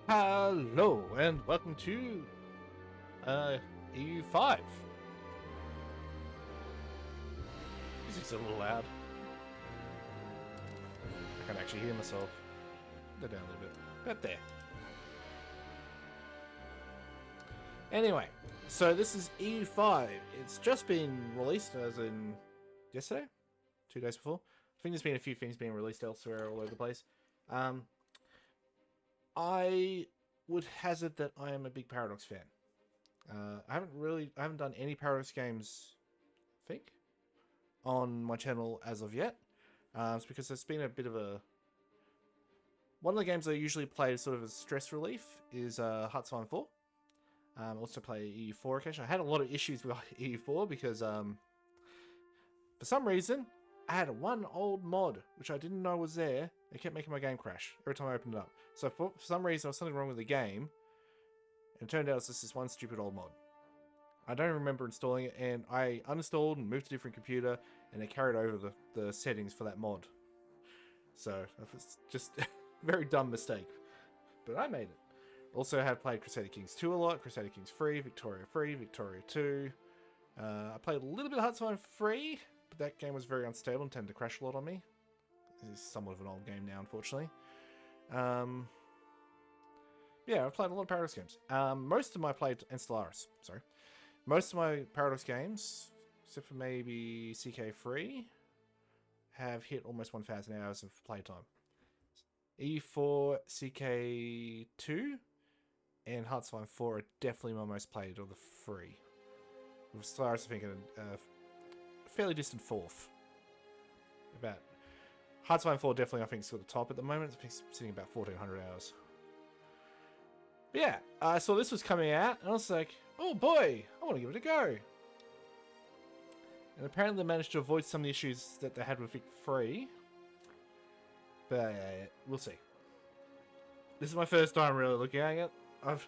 Hello and welcome to EU5. Music's a little loud. I can't actually hear myself. Go down a little bit. About there. Anyway, so this is EU5. It's just been released as in yesterday? 2 days before? I think there's been a few things being released elsewhere all over the place. I would hazard that I am a big Paradox fan. I haven't done any Paradox games, I think, on my channel as of yet. It's because it's been a bit of a... One of the games I usually play sort of as stress relief is Hearthstone 4. I also play EU4 occasionally. I had a lot of issues with EU4 because for some reason I had one old mod which I didn't know was there. It kept making my game crash every time I opened it up. So for some reason there was something wrong with the game. And it turned out it's just this one stupid old mod. I don't remember installing it, and I uninstalled and moved to a different computer, and it carried over the settings for that mod. So it's just a very dumb mistake. But I made it. Also have played Crusader Kings 2 a lot, Crusader Kings 3, Victoria 2. I played a little bit of Hearthstone 3, but that game was very unstable and tended to crash a lot on me. It's somewhat of an old game now, unfortunately. Yeah, I've played a lot of Paradox games. Most of my and Stellaris, sorry. Most of my Paradox games, except for maybe CK3, have hit almost 1,000 hours of playtime. EU4, CK2, and Hearthstone 4 are definitely my most played of the three. With Stellaris, I think, a fairly distant fourth. About Hearthstone 4 definitely, I think, is at the top at the moment. It's sitting about 1,400 hours. But yeah, I saw this was coming out, and I was like, oh boy, I want to give it a go. And apparently they managed to avoid some of the issues that they had with Vic 3. But we'll see. This is my first time really looking at it. I've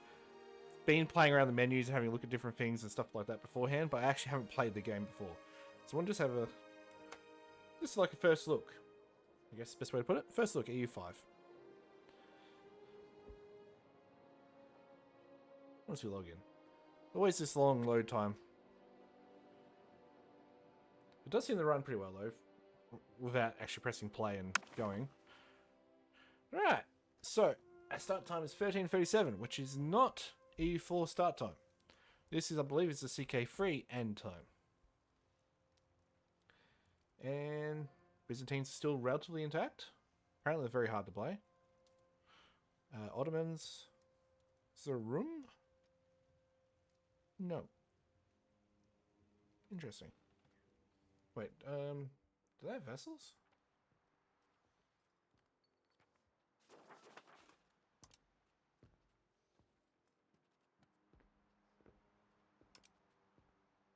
been playing around the menus and having a look at different things and stuff like that beforehand, but I actually haven't played the game before. So I want to just have a... This is like a first look. I guess the best way to put it. First look at EU5. Once we log in. Always this long load time. It does seem to run pretty well though, without actually pressing play and going. Alright, so our start time is 13:37, which is not EU4 start time. This is, I believe, is the CK3 end time. And Byzantines are still relatively intact. Apparently they're very hard to play. Ottomans. Is there a room? No. Interesting. Wait, do they have vessels?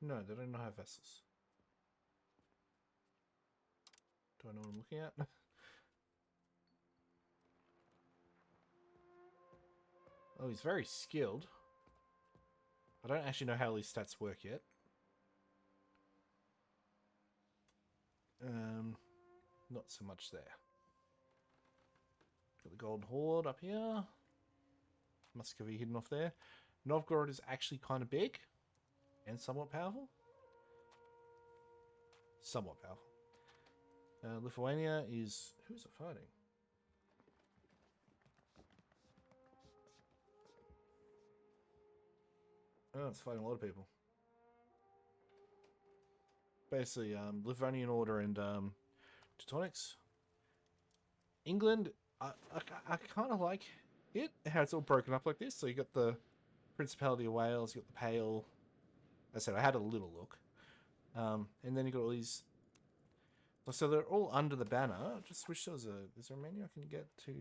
No, they do not have vessels. Do I know what I'm looking at? Oh, he's very skilled. I don't actually know how these stats work yet. Not so much there. Got the Golden Horde up here. Muscovy hidden off there. Novgorod is actually kind of big. And somewhat powerful. Somewhat powerful. Lithuania is... Who's it fighting? Oh, it's fighting a lot of people. Basically, Livonian Order and Teutonics. England, I kind of like it, how it's all broken up like this. So you got the Principality of Wales, you got the Pale. As I said, I had a little look. And then you got all these... So they're all under the banner. I just wish there was a... Is there a menu I can get to...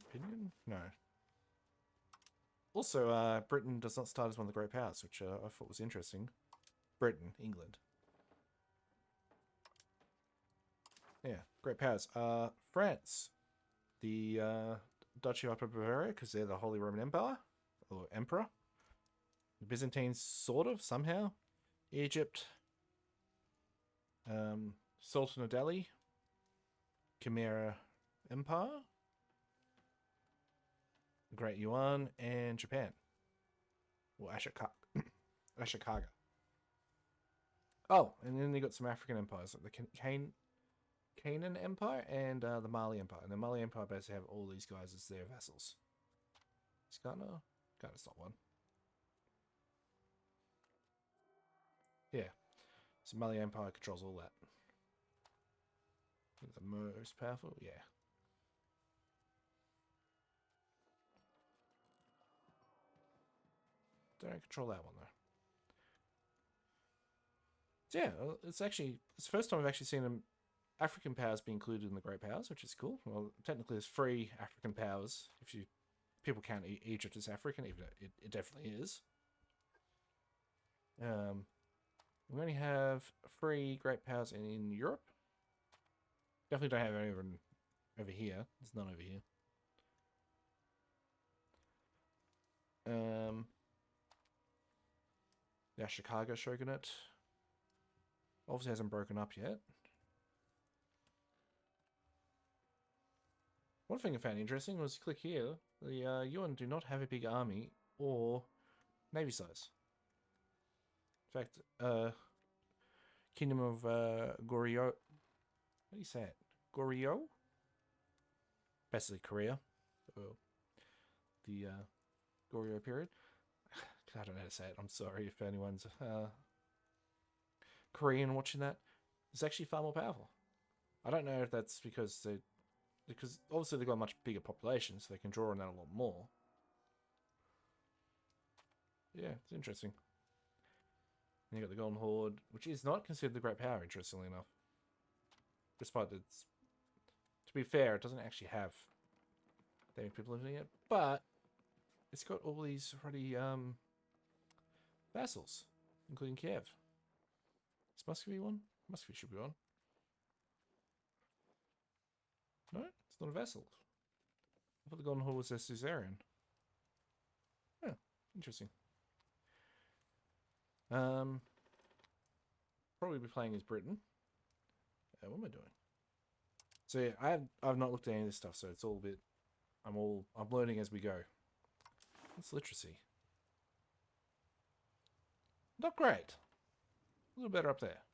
Opinion? No. Also, Britain does not start as one of the great powers, which I thought was interesting. Britain, England. Yeah, great powers. France. The Duchy of Upper Bavaria, because they're the Holy Roman Empire. Or Emperor. The Byzantines, sort of, somehow. Egypt. Sultan of Delhi. Chimera Empire, Great Yuan, and Japan. Well, Ashikaga. Oh, and then you got some African empires, like the Canaan Empire and the Mali Empire. And the Mali Empire basically have all these guys as their vassals. Is Ghana's not one. Yeah. So Mali Empire controls all that. The most powerful? Yeah. Don't control that one, though. So yeah, it's the first time I've actually seen African powers be included in the Great Powers, which is cool. Well, technically there's 3 African powers, if people count Egypt as African, even though it definitely is. We only have 3 Great Powers in Europe. Definitely don't have any over here. There's none over here. The Ashikaga Shogunate obviously hasn't broken up yet. One thing I found interesting was, click here, the Yuan do not have a big army or navy size. In fact, Kingdom of Goryeo, how do you say it? Goryeo? Basically Korea. The Goryeo period. I don't know how to say it. I'm sorry if anyone's Korean watching that. It's actually far more powerful. I don't know if that's because obviously they've got a much bigger population, so they can draw on that a lot more. Yeah, it's interesting. And you got the Golden Horde, which is not considered the Great Power, interestingly enough. Despite it's, to be fair, it doesn't actually have that many people living in it, but it's got all these already vassals, including Kiev. Is Muscovy one? Muscovy should be one. No, it's not a vassal. I thought the Golden Horde was a suzerain. Yeah, interesting. Probably be playing as Britain. What am I doing? So yeah, I've not looked at any of this stuff, so it's all a bit. I'm learning as we go. What's literacy? Not great. A little better up there.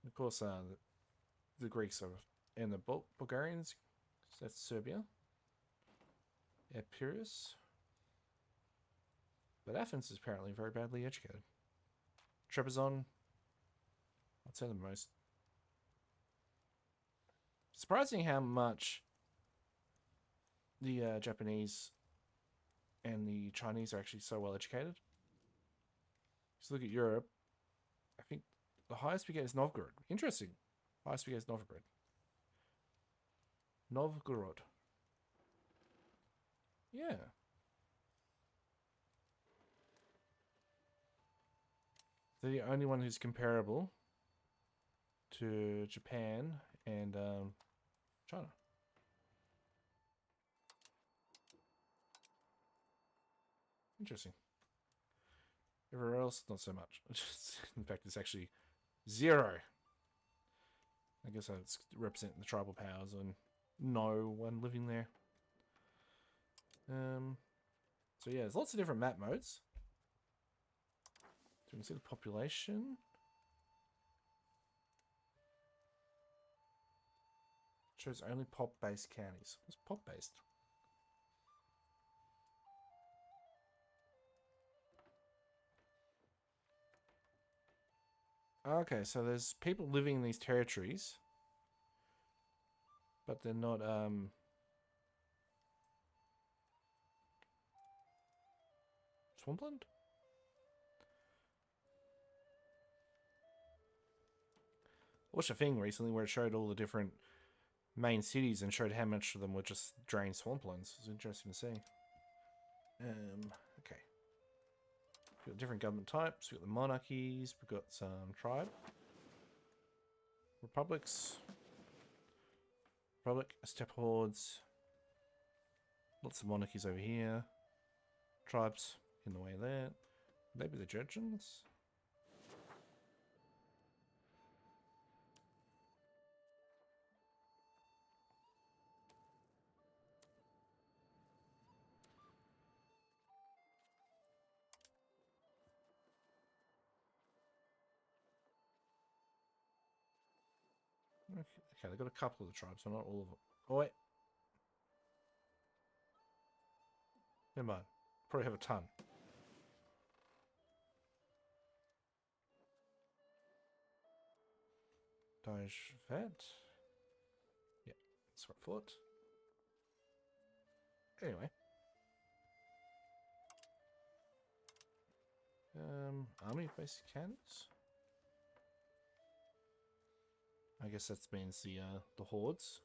Of course, the Greeks and the Bulgarians. So that's Serbia. Epirus. But Athens is apparently very badly educated. Trebizond, I'd say the most. Surprising how much the Japanese and the Chinese are actually so well educated. Just look at Europe. I think the highest we get is Novgorod. Interesting. Highest we get is Novgorod. Novgorod. Yeah. They're the only one who's comparable to Japan and China. Interesting. Everywhere else, not so much. In fact, it's actually 0. I guess that's representing the tribal powers and no one living there. So yeah, there's lots of different map modes. So you can see the population. Shows only pop-based counties. What's pop-based? Okay, so there's people living in these territories, but they're not swampland? I watched a thing recently where it showed all the different main cities and showed how much of them were just drained swamplands. It was interesting to see. Okay. We've got different government types. We've got the monarchies. We've got some tribe. Republics. Republic, steppe hordes. Lots of monarchies over here. Tribes in the way there. Maybe the Georgians? Okay, they've got a couple of the tribes, but not all of them. Oh, wait. Never mind. Probably have a ton. Dodge that. Yeah, that's what I thought. Anyway. Army basic cannons. I guess that means the hordes.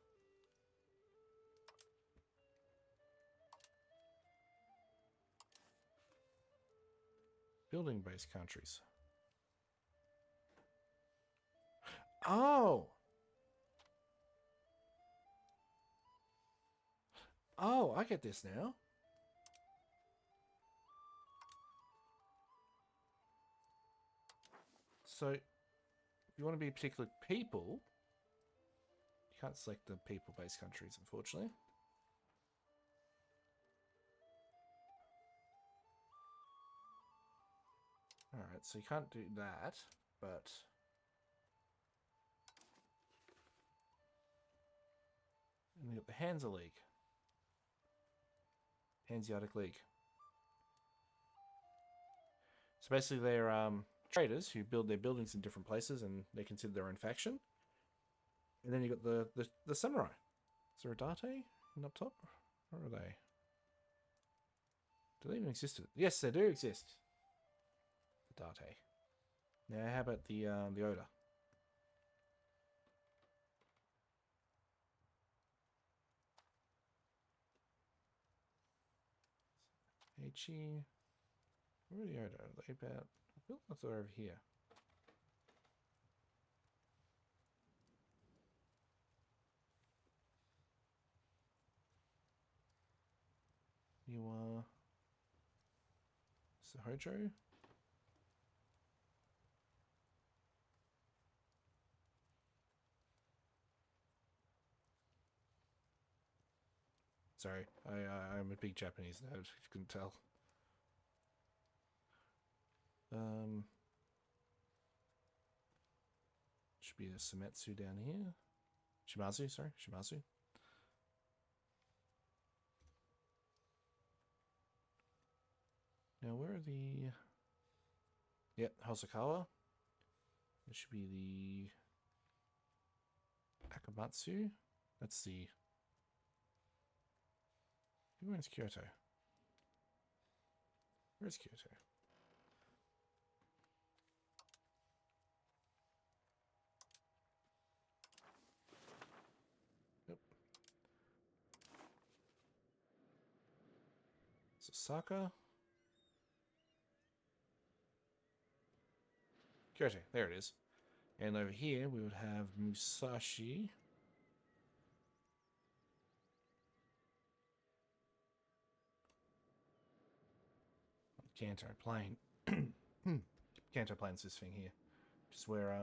Building based countries. Oh! Oh, I get this now. So, if you want to be a particular people, you can't select the people-based countries, unfortunately. Alright, so you can't do that, but... And we got the Hansa League. Hanseatic League. So basically they're traders who build their buildings in different places and they consider their own faction. And then you got the samurai. Is there a Date up top? Where are they? Do they even exist? Yes, they do exist. The Date. Now how about the Oda? Heichi. Where are the Oda? Are they about... I feel like they're over here. You are... Is it Hojo? Sorry, I'm a big Japanese nerd, if you couldn't tell. Should be a Semetsu down here. Shimazu, sorry, Shimazu. Now, where are the... Yep, Hosokawa. It should be the Akamatsu. That's the... Who owns Kyoto? Where's Kyoto? Yep. So Osaka. Kyoto, there it is. And over here we would have Musashi. Kanto Plain. Kanto Plain's this thing here. Just where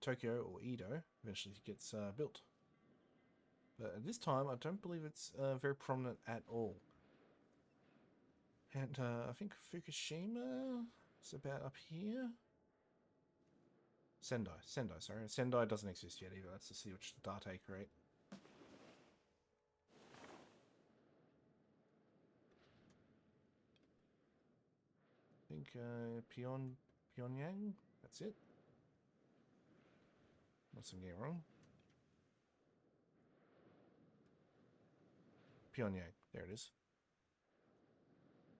Tokyo or Edo eventually gets built. But at this time I don't believe it's very prominent at all. And I think Fukushima is about up here. Sendai, sorry. Sendai doesn't exist yet either. That's to see which the Date create. I think Pyongyang, that's it. Unless I'm getting wrong. Pyongyang, there it is.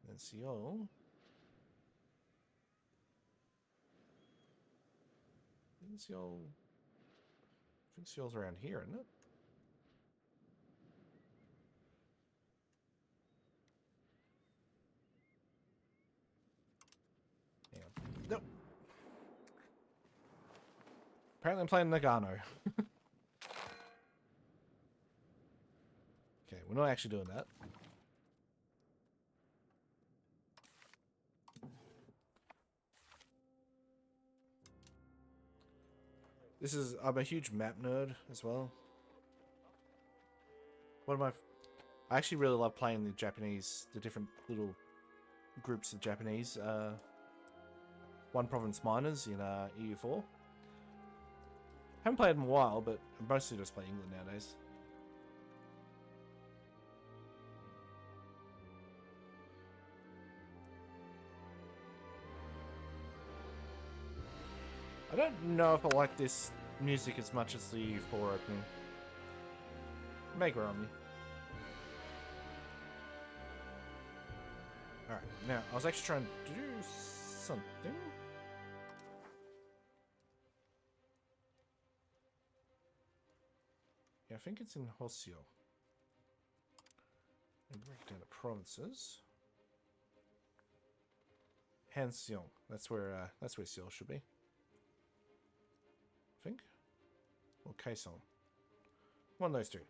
Then Seoul. I think Seoul's around here, isn't it? Hang on. Nope. Apparently I'm playing Nagano. Okay, we're not actually doing that. I'm a huge map nerd as well. I actually really love playing the different little groups of Japanese one province miners in EU4. Haven't played in a while, but I mostly just play England nowadays. I don't know if I like this music as much as the 4 opening. Make her on me. Alright, now, I was actually trying to do something. Yeah, I think it's in Hosio. And break down the provinces. Hanseong. That's where Seoul should be. I think. Or Kaesong. One of those two.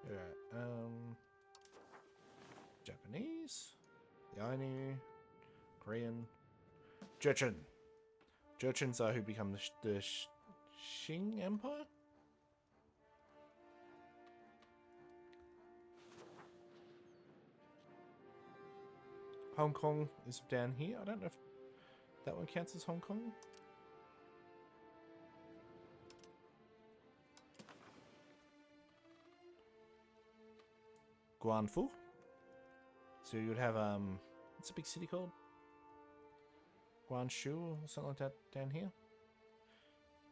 Yeah, Japanese, the Ainu, Korean, Jurchen. Jurchens are who become the Qing Empire? Hong Kong is down here. I don't know if that one counts as Hong Kong. Guangzhou. So you would have what's a big city called? Guangzhou or something like that down here.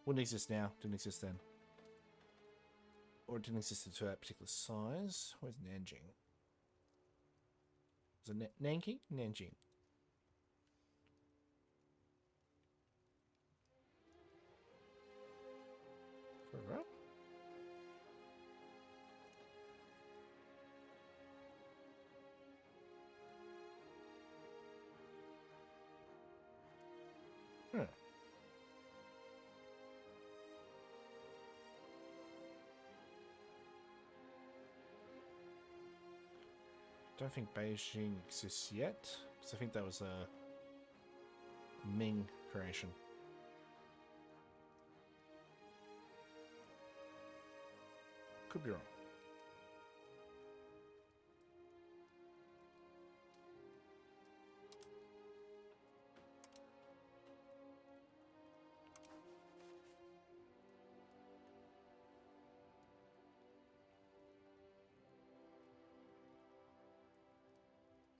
Wouldn't exist now. Didn't exist then. Or it didn't exist to that particular size. Where's Nanjing? Is it Nanking? Nanjing. Further up. Huh. Don't think Beijing exists yet, because I think that was a Ming creation. Could be wrong.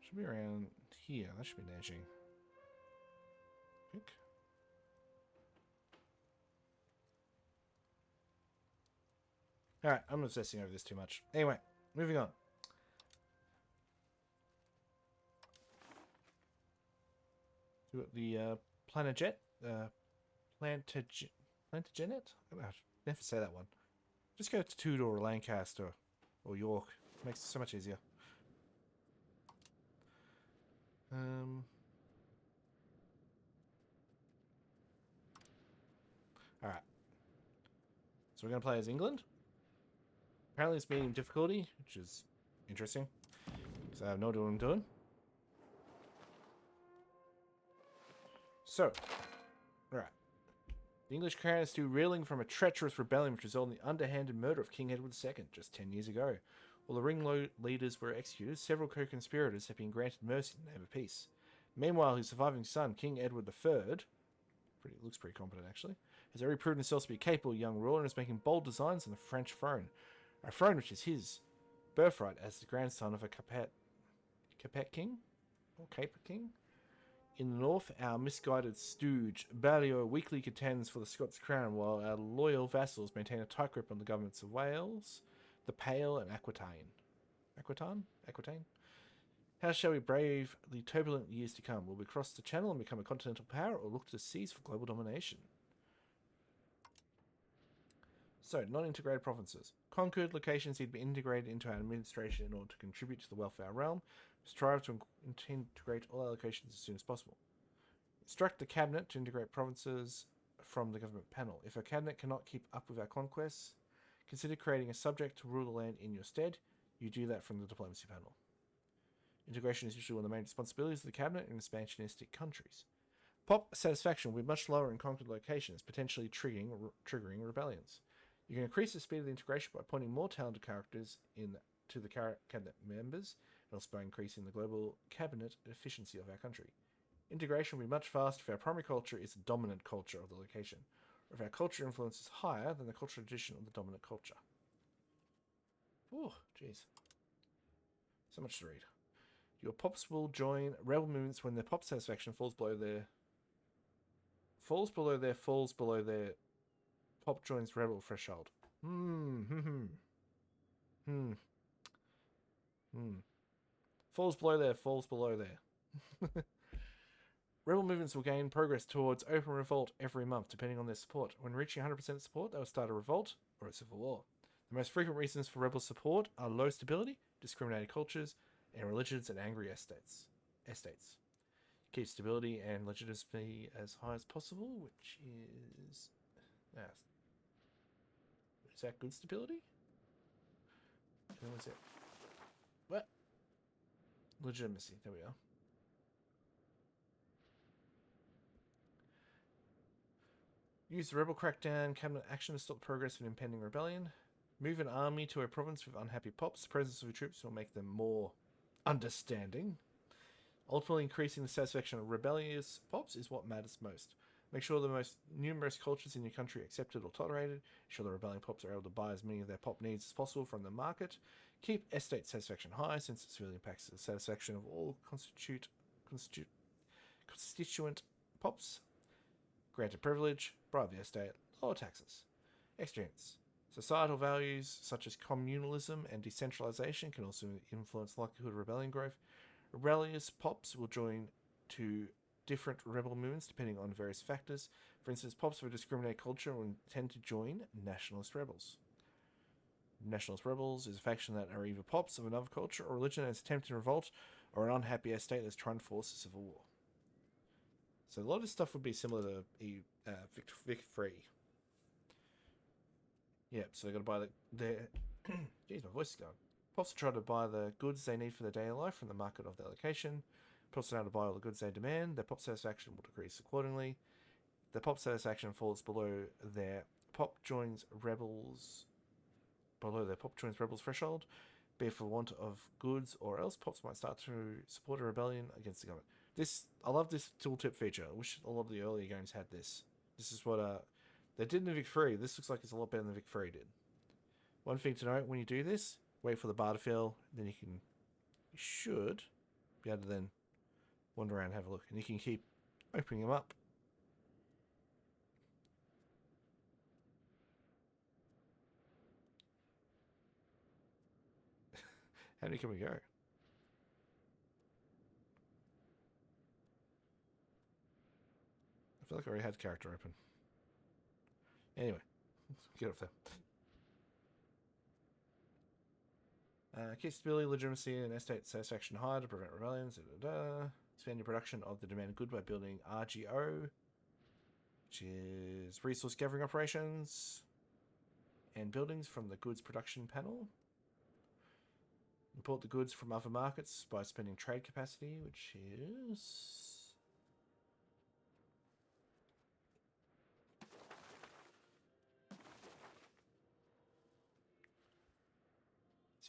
Should be around here. That should be Nanjing. I think. Alright, I'm obsessing over this too much. Anyway, moving on. We got the Plantagenet. Plantagenet? I never say that one. Just go to Tudor or Lancaster or York. It makes it so much easier. Alright. So we're going to play as England. Apparently it's medium difficulty, which is interesting. So I have no idea what I'm doing. So, right. The English crown is still reeling from a treacherous rebellion which resulted in the underhanded murder of King Edward II just 10 years ago. While the ringleaders were executed, several co-conspirators have been granted mercy in the name of peace. Meanwhile, his surviving son, King Edward III, looks pretty competent actually, has already proven himself to be a capable young ruler and is making bold designs on the French throne. A throne which is his birthright as the grandson of a Capet king? Or Cape King? In the north, our misguided stooge, Balliol, weakly contends for the Scots crown, while our loyal vassals maintain a tight grip on the governments of Wales, the Pale, and Aquitaine. Aquitaine? How shall we brave the turbulent years to come? Will we cross the channel and become a continental power, or look to the seas for global domination? So, non-integrated provinces. Conquered locations need to be integrated into our administration in order to contribute to the welfare of our realm. Strive to integrate all allocations as soon as possible. Instruct the cabinet to integrate provinces from the government panel. If our cabinet cannot keep up with our conquests, consider creating a subject to rule the land in your stead. You do that from the diplomacy panel. Integration is usually one of the main responsibilities of the cabinet in expansionistic countries. Pop satisfaction will be much lower in conquered locations, potentially triggering rebellions. You can increase the speed of the integration by appointing more talented characters in to the cabinet members, and also by increasing the global cabinet efficiency of our country. Integration will be much faster if our primary culture is the dominant culture of the location, or if our culture influence is higher than the cultural tradition of the dominant culture. Oh, jeez. So much to read. Your pops will join rebel movements when their pop satisfaction falls below their pop joins rebel threshold. Falls below there. Rebel movements will gain progress towards open revolt every month, depending on their support. When reaching 100% support, they will start a revolt or a civil war. The most frequent reasons for rebel support are low stability, discriminated cultures, and religions and angry estates. Keep stability and legitimacy as high as possible, which is... is that good stability? What's it? What? Legitimacy, there we are. Use the rebel crackdown cabinet action to stop the progress of an impending rebellion. Move an army to a province with unhappy pops. The presence of your troops will make them more understanding. Ultimately, increasing the satisfaction of rebellious pops is what matters most. Make sure the most numerous cultures in your country are accepted or tolerated. Ensure the rebelling pops are able to buy as many of their pop needs as possible from the market. Keep estate satisfaction high, since it really impacts the satisfaction of all constituent pops. Granted privilege, bribe the estate, lower taxes. Experience. Societal values such as communalism and decentralization can also influence the likelihood of rebellion growth. Rebellious pops will join to different rebel movements depending on various factors. For instance, pops of a discriminated culture will tend to join nationalist rebels. Nationalist rebels is a faction that are either pops of another culture or religion that's attempting revolt, or an unhappy estate that's trying to force a civil war. So a lot of this stuff would be similar to Vic Free. Yeah, so they got to buy the jeez, my voice is going. Pops try to buy the goods they need for their daily life from the market of their location. Pops know how to buy all the goods they demand. Their pop satisfaction will decrease accordingly. Their pop satisfaction falls below their pop joins rebels threshold, be it for want of goods or else. Pops might start to support a rebellion against the government. I love this tooltip feature. I wish a lot of the earlier games had this. This is what they did in Vic Free. This looks like it's a lot better than Vic Free did. One thing to note when you do this, wait for the bar to fill, then you should be able to then wander around and have a look. And you can keep opening them up. How many can we go? I feel like I already had character open. Anyway, get off there. Keep stability, legitimacy, and estate satisfaction high to prevent rebellions. Expand your production of the demanded good by building RGO, which is resource gathering operations, and buildings from the goods production panel. Import the goods from other markets by spending trade capacity, which is...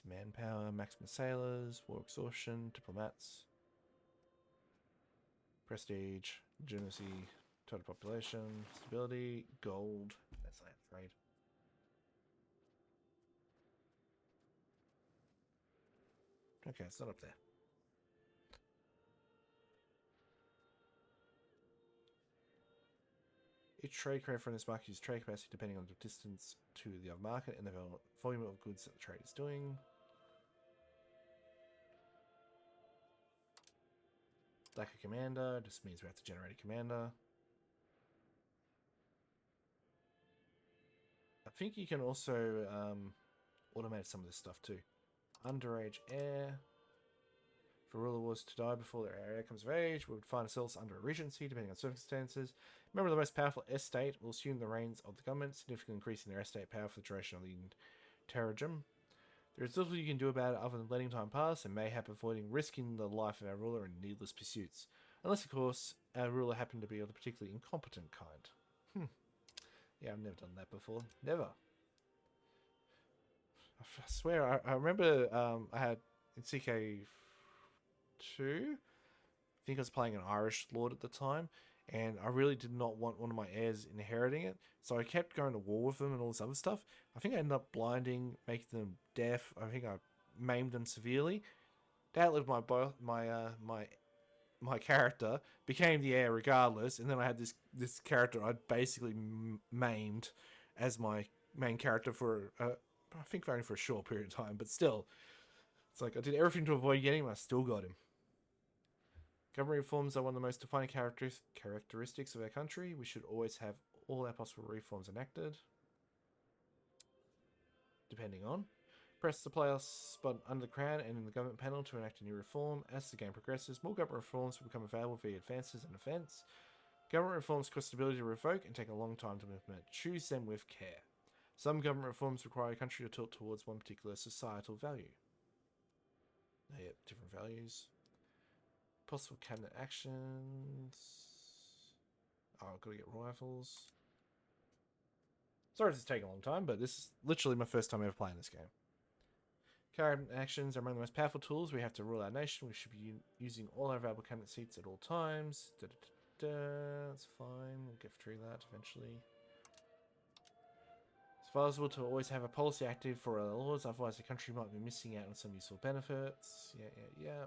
manpower, maximum sailors, war exhaustion, diplomats, prestige, legitimacy, total population, stability, gold. That's land trade. Okay, it's not up there. Each trade credit from this market uses trade capacity depending on the distance to the other market and the volume of goods that the trade is doing. Lack a commander just means we have to generate a commander. I think you can also automate some of this stuff too. Underage heir. If a ruler was to die before their heir comes of age, we would find ourselves under a regency, depending on circumstances. Remember, the most powerful estate will assume the reins of the government, significantly increasing their estate power for the duration of the terragem. There is little you can do about it other than letting time pass and mayhap avoiding risking the life of our ruler in needless pursuits. Unless, of course, our ruler happened to be of the particularly incompetent kind. Yeah, I've never done that before. Never. I swear, I remember I had in CK2, I think I was playing an Irish lord at the time, and I really did not want one of my heirs inheriting it, so I kept going to war with them and all this other stuff. I think I ended up blinding, making them deaf. I think I maimed them severely. They outlived my character, became the heir regardless, and then I had this character I'd basically maimed as my main character for I think only for a short period of time, but still, it's like I did everything to avoid getting him, I still got him. Government reforms are one of the most defining characteristics of our country. We should always have all our possible reforms enacted. Depending on. Press the plus button under the crown and in the government panel to enact a new reform. As the game progresses, more government reforms will become available via advances and events. Government reforms cost stability to revoke and take a long time to implement. Choose them with care. Some government reforms require a country to tilt towards one particular societal value. Yep, different values. Possible cabinet actions. Oh, I've got to get rivals. Sorry this is taking a long time, but this is literally my first time ever playing this game. Cabinet actions are among the most powerful tools. We have to rule our nation. We should be using all our available cabinet seats at all times. That's fine. We'll get through that eventually. It's advisable to always have a policy active for our laws, otherwise the country might be missing out on some useful benefits. Yeah.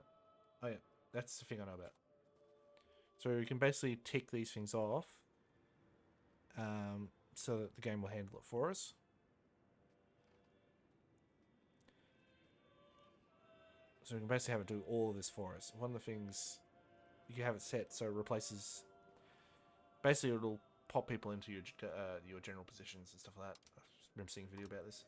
Oh yeah, that's the thing I know about. So we can basically tick these things off so that the game will handle it for us. So we can basically have it do all of this for us. One of the things, you can have it set so it replaces... Basically, it'll pop people into your general positions and stuff like that. I remember seeing a video about this.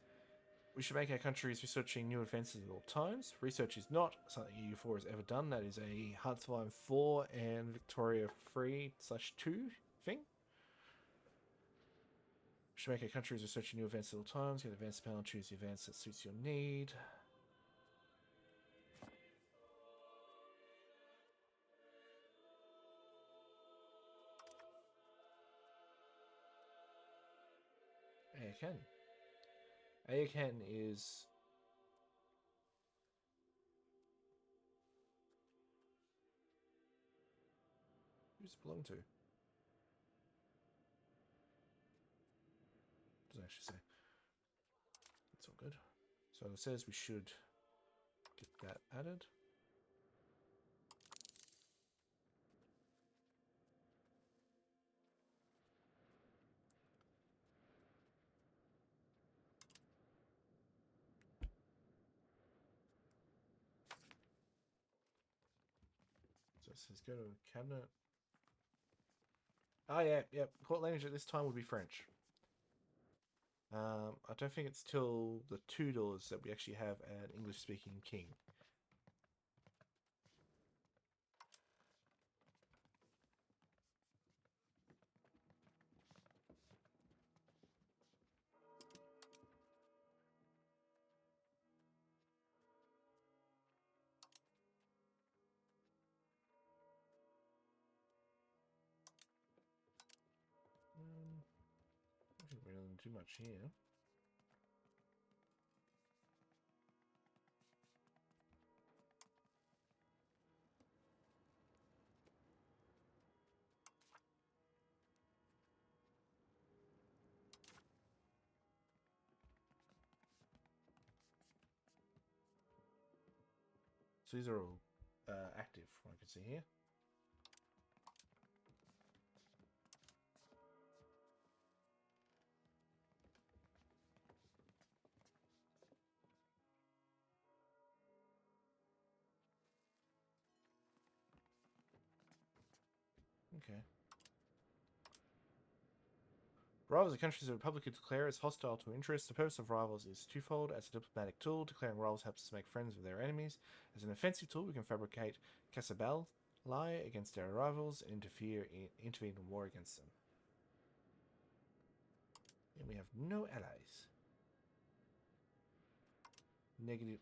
We should make our countries researching new advances at all times. Research is not something EU4 has ever done. That is a Hearts of Iron 4 and Victoria 3/2 thing. We should make our countries researching new advances at all times. Get advanced panel, choose the advance that suits your need. Ayakan. Ayakan is... Who's it belong to? Doesn't actually say. It's all good. So it says we should get that added. So it says go to cabinet. Oh yeah. Court language at this time would be French. I don't think it's till the Tudors that we actually have an English-speaking king. I don't think we're doing too much here. So these are all active, from what I can see here. Okay. Rivals of countries that publicly declare as hostile to interests. The purpose of rivals is twofold. As a diplomatic tool, declaring rivals helps us make friends with their enemies. As an offensive tool, we can fabricate casabal lie against our rivals and intervene in war against them. And we have no allies. Negative.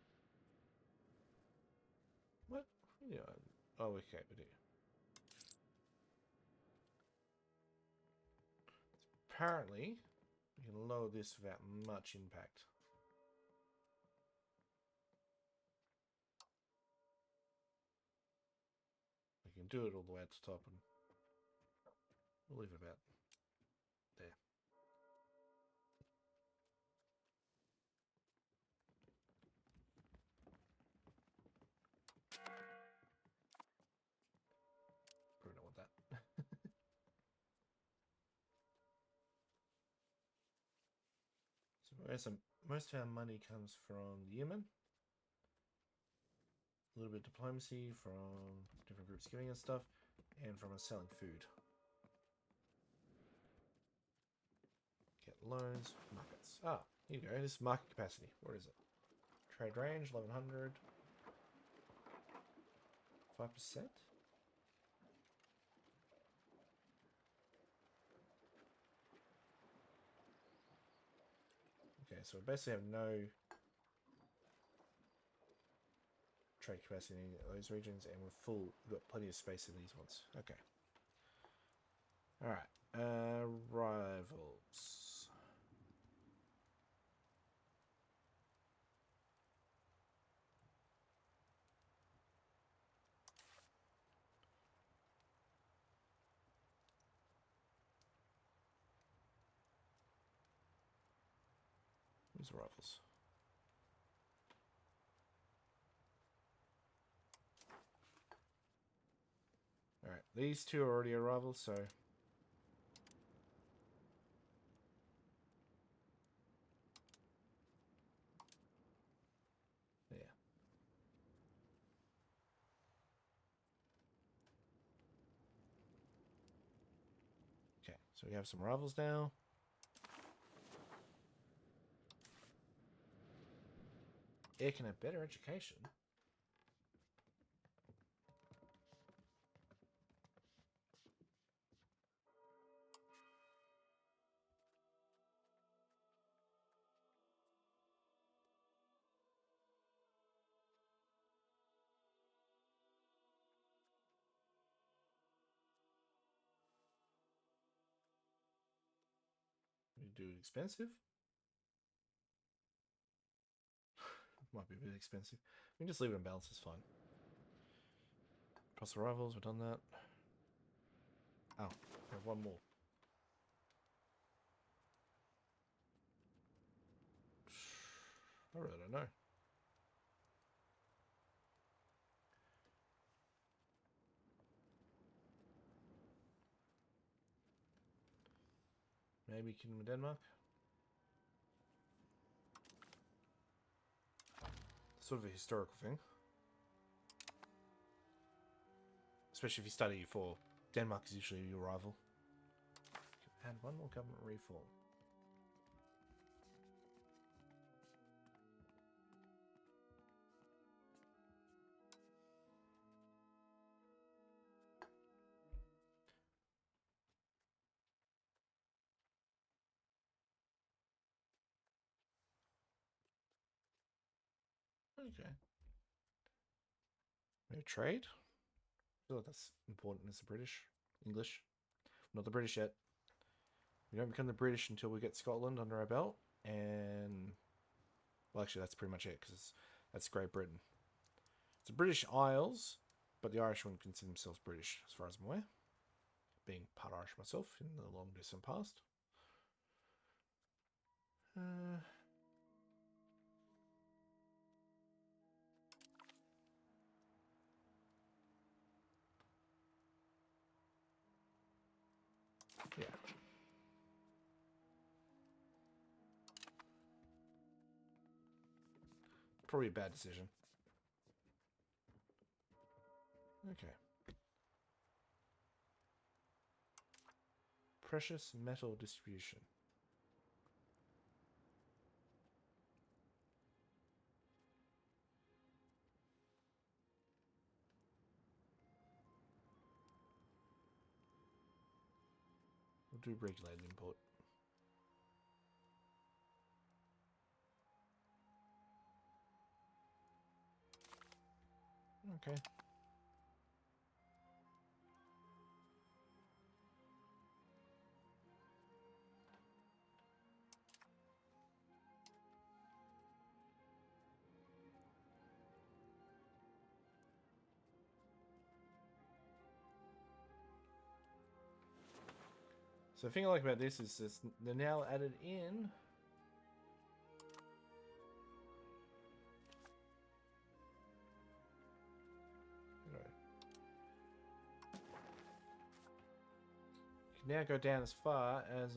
What? Yeah. Oh, okay, we do. Apparently, we can lower this without much impact. can do it all the way at the top, and we'll leave it about there. Probably don't want that. So most of our money comes from the Yemen. A little bit of diplomacy from different groups giving us stuff, and from us selling food. Get loans, markets. Ah, here you go. This is market capacity. Where is it? Trade range, 1100. 5%? Okay, so we basically have no trade capacity in those regions, and we're full. We've got plenty of space in these ones. Okay. Alright. Rivals. Who's rivals? Alright, these two are already a rival, so yeah. Okay, so we have some rivals now. Air can have better education. We do expensive. Might be a bit expensive. We can just leave it in balance, it's fine. Plus the rivals, we've done that. Oh, we have one more. I really don't know. Maybe Kingdom of Denmark? Sort of a historical thing. Especially if you study EU4. Denmark is usually your rival. And one more government reform. Okay. Maybe trade? I feel like that's important as the British. English. Not the British yet. We don't become the British until we get Scotland under our belt. And... well, actually, that's pretty much it, because that's Great Britain. It's the British Isles, but the Irish wouldn't consider themselves British, as far as I'm aware. Being part Irish myself in the long distant past. Yeah. Probably a bad decision. Okay. Precious metal distribution. We'll do regulated import. Okay. So the thing I like about this is this, they're now added in. Anyway. You can now go down as far as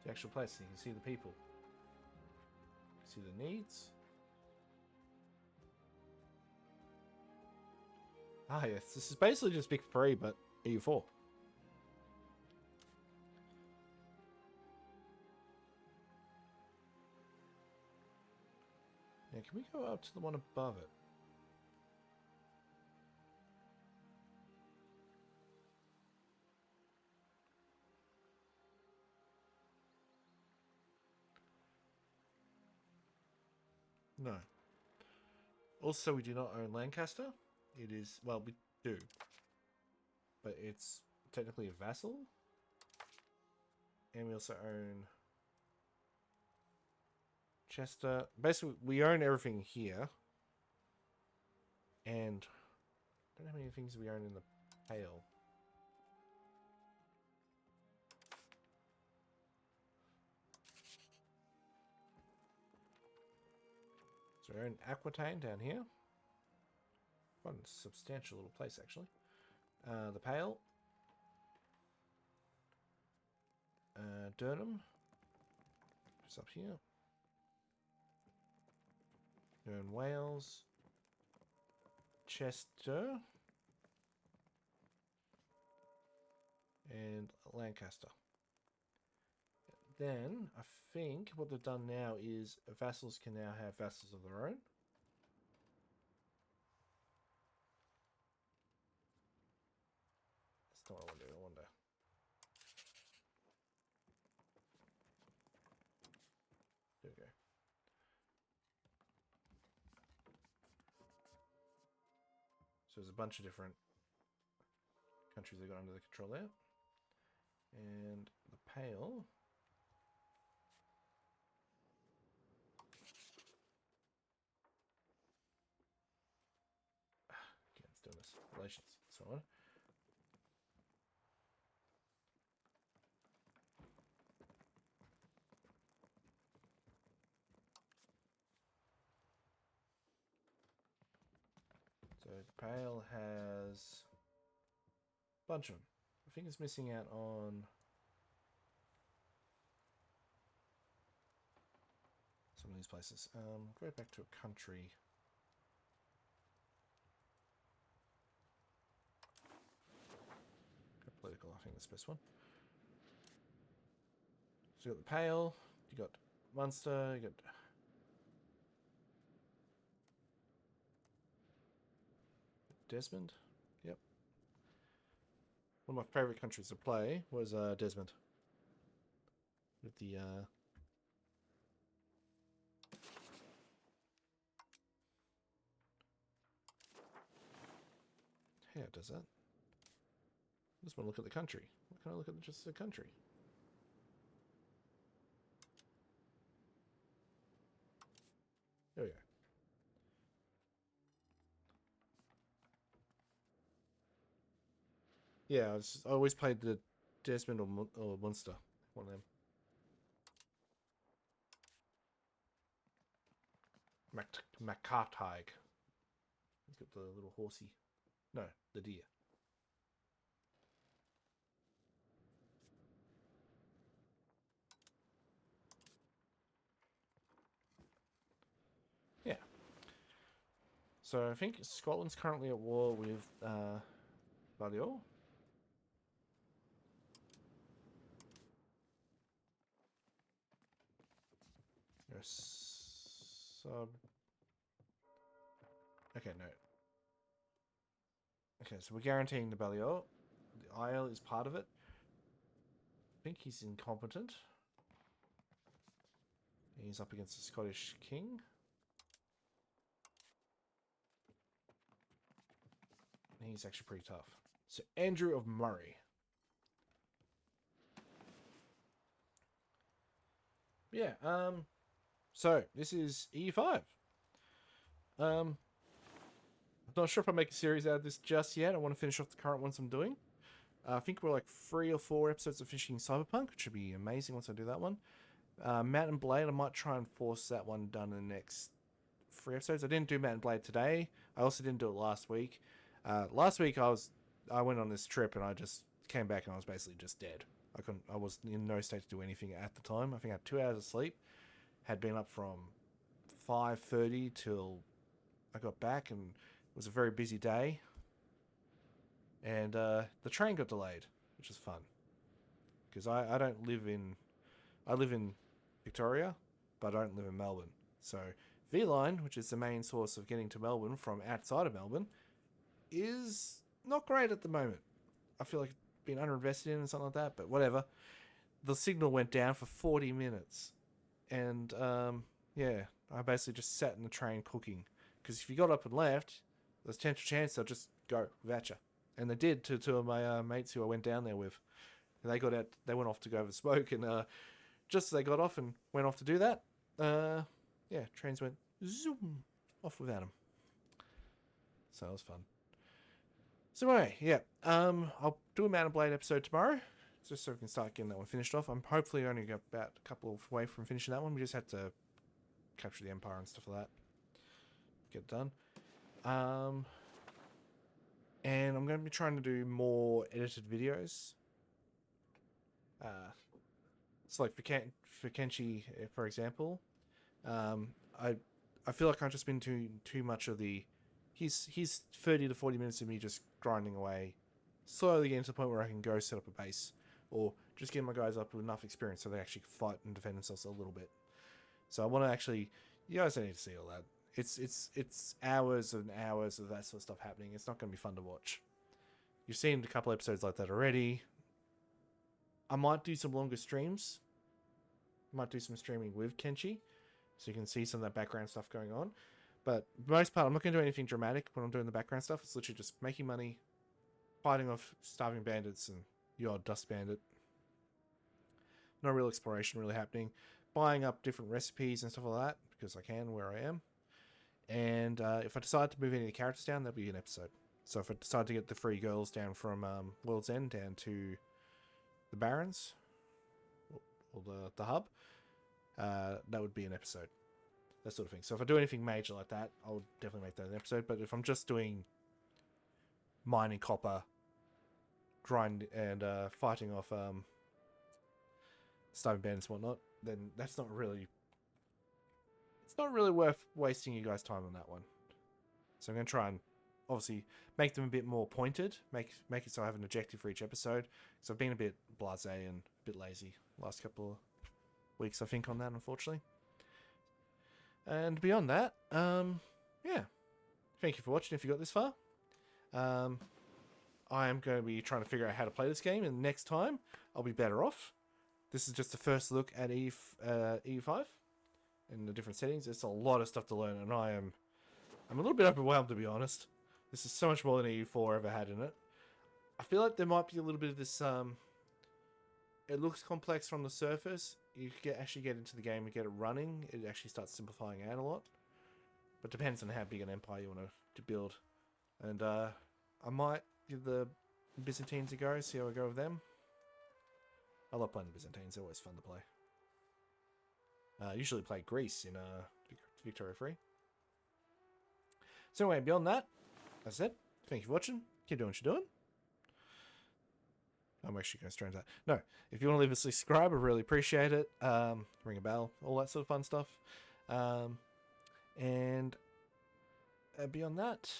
the actual place. So you can see the people. See the needs. Ah, yes. This is basically just Vic 3, but EU4. Now, can we go up to the one above it? No. Also, we do not own Lancaster. It is, well, we do. But it's technically a vassal. And we also own Chester. Basically, we own everything here. And I don't know how many things we own in the Pale. So we own Aquitaine down here. Quite a substantial little place, actually. The Pale. Durham. Just up here. We own Wales. Chester. And Lancaster. Then, I think what they've done now is vassals can now have vassals of their own. That's not what I want to do, I wonder. There we go. So there's a bunch of different countries they got under their control there. And the Pale. Okay, let's do this. Relations, so on. So Pale has a bunch of them. I think it's missing out on some of these places. Go back to a country. Political, I think that's the best one. So you got the Pale, you got Munster, you got Desmond. Yep. One of my favourite countries to play was Desmond. With the yeah, it does that. I just want to look at the country. Why can't I look at just the country? There we go. Yeah, I always played the Desmond or Munster. One of them. Macartig. He's got the little horsey. No, the deer. Yeah. So I think Scotland's currently at war with Balior. Sub. Okay, no. Okay, so we're guaranteeing the Balior. The Isle is part of it. I think he's incompetent. He's up against the Scottish king. He's actually pretty tough. So Andrew of Murray. Yeah, so this is EU5. not sure if I'll make a series out of this just yet. I want to finish off the current ones I'm doing. I think we're like 3 or 4 episodes of finishing Cyberpunk, which should be amazing once I do that one. Mount and Blade, I might try and force that one done in the next 3 episodes. I didn't do Mount and Blade today. I also didn't do it last week. Last week I went on this trip and I just came back and I was basically just dead. I was in no state to do anything at the time. I think I had 2 hours of sleep. Had been up from 5:30 till I got back, and it was a very busy day. And the train got delayed, which is fun. Because I don't live in... I live in Victoria, but I don't live in Melbourne. So V-Line, which is the main source of getting to Melbourne from outside of Melbourne, is not great at the moment. I feel like it's been underinvested in and something like that, but whatever. The signal went down for 40 minutes. And, yeah, I basically just sat in the train cooking. Because if you got up and left, there's a potential chance they'll just go without you. And they did to 2 of my mates who I went down there with. And they got out, they went off to go over the smoke, and just as they got off and went off to do that, yeah, trains went zoom off without them. So that was fun. So anyway, yeah, I'll do a Mount and Blade episode tomorrow, just so we can start getting that one finished off. I'm hopefully only got about a couple of way from finishing that one. We just had to capture the Empire and stuff like that. Get it done. And I'm going to be trying to do more edited videos. So like for Kenshi, for example, I feel like I've just been doing too much of the... He's 30 to 40 minutes of me just grinding away, slowly getting to the point where I can go set up a base, or just get my guys up with enough experience so they actually fight and defend themselves a little bit. So I want to actually... You guys don't need to see all that. It's hours and hours of that sort of stuff happening. It's not going to be fun to watch. You've seen a couple episodes like that already. I might do some longer streams. Might do some streaming with Kenshi, so you can see some of that background stuff going on. But for the most part, I'm not going to do anything dramatic when I'm doing the background stuff. It's literally just making money, fighting off starving bandits and the odd dust bandit. No real exploration really happening. Buying up different recipes and stuff like that, because I can where I am. And if I decide to move any of the characters down, that'll be an episode. So if I decide to get the 3 girls down from World's End down to the Barrens, or the hub, that would be an episode. That sort of thing. So if I do anything major like that, I'll definitely make that an episode. But if I'm just doing mining copper, grind, and fighting off starving bandits and whatnot, then that's not really... It's not really worth wasting you guys' time on that one. So I'm going to try and obviously make them a bit more pointed, make it so I have an objective for each episode. So I've been a bit blasé and a bit lazy last couple of weeks, I think, on that, unfortunately. And beyond that, yeah. Thank you for watching if you got this far. I am going to be trying to figure out how to play this game, and next time I'll be better off. This is just the first look at EU5 in the different settings. There's a lot of stuff to learn, and I'm a little bit overwhelmed, to be honest. This is so much more than EU4 ever had in it. I feel like there might be a little bit of this, it looks complex from the surface. You actually get into the game and get it running, it actually starts simplifying out a lot. But depends on how big an empire you want to build. And I might give the Byzantines a go, see how I go with them. I love playing the Byzantines, they're always fun to play. I usually play Greece in Victoria Free. So anyway, beyond that, that's it. Thank you for watching. Keep doing what you're doing. I'm actually going to strange that. No, if you want to leave a subscribe, I really appreciate it. Ring a bell, all that sort of fun stuff. And beyond that,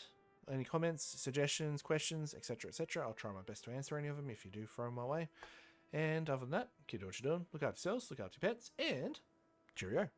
any comments, suggestions, questions, etc., etc., I'll try my best to answer any of them if you do throw them my way. And other than that, keep doing what you're doing. Look after yourselves, look after your pets, and cheerio.